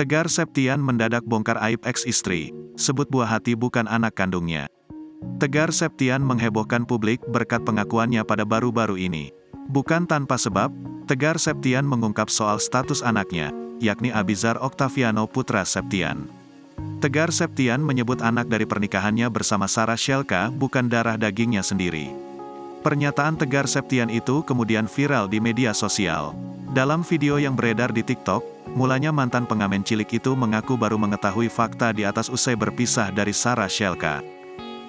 Tegar Septian mendadak bongkar aib ex-istri, sebut buah hati bukan anak kandungnya. Tegar Septian menghebohkan publik berkat pengakuannya pada baru-baru ini. Bukan tanpa sebab, Tegar Septian mengungkap soal status anaknya, yakni Abizar Oktaviano Putra Septian. Tegar Septian menyebut anak dari pernikahannya bersama Sarah Shelka bukan darah dagingnya sendiri. Pernyataan Tegar Septian itu kemudian viral di media sosial. Dalam video yang beredar di TikTok, mulanya mantan pengamen cilik itu mengaku baru mengetahui fakta di atas usai berpisah dari Sarah Shelka.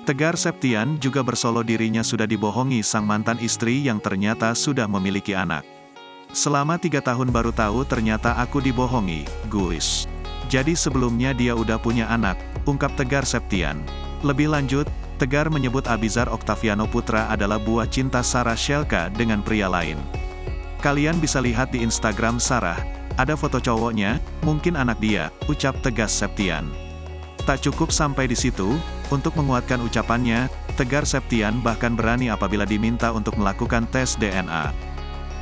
Tegar Septian juga bersolo dirinya sudah dibohongi sang mantan istri yang ternyata sudah memiliki anak. Selama 3 tahun baru tahu ternyata aku dibohongi, guys. Jadi sebelumnya dia udah punya anak, ungkap Tegar Septian. Lebih lanjut, Tegar menyebut Abizar Oktaviano Putra adalah buah cinta Sarah Shelka dengan pria lain. Kalian bisa lihat di Instagram Sarah, ada foto cowoknya, mungkin anak dia, ucap Tegar Septian. Tak cukup sampai di situ, untuk menguatkan ucapannya, Tegar Septian bahkan berani apabila diminta untuk melakukan tes DNA.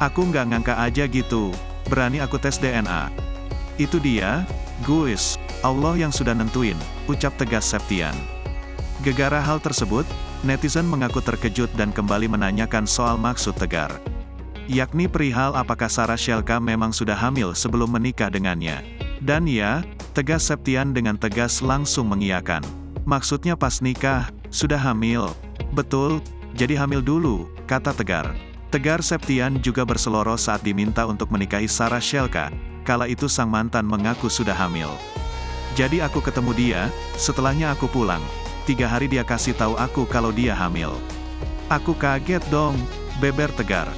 Aku nggak ngangka aja gitu, berani aku tes DNA. Itu dia, guys, Allah yang sudah nentuin, ucap Tegar Septian. Gegara hal tersebut, netizen mengaku terkejut dan kembali menanyakan soal maksud Tegar. Yakni perihal apakah Sarah Shelka memang sudah hamil sebelum menikah dengannya. Dan ya, Tegar Septian dengan tegas langsung mengiyakan. Maksudnya pas nikah, sudah hamil. Betul, jadi hamil dulu, kata Tegar. Tegar Septian juga berseloroh saat diminta untuk menikahi Sarah Shelka, kala itu sang mantan mengaku sudah hamil. Jadi aku ketemu dia, setelahnya aku pulang. 3 hari dia kasih tahu aku kalau dia hamil. Aku kaget dong, beber Tegar.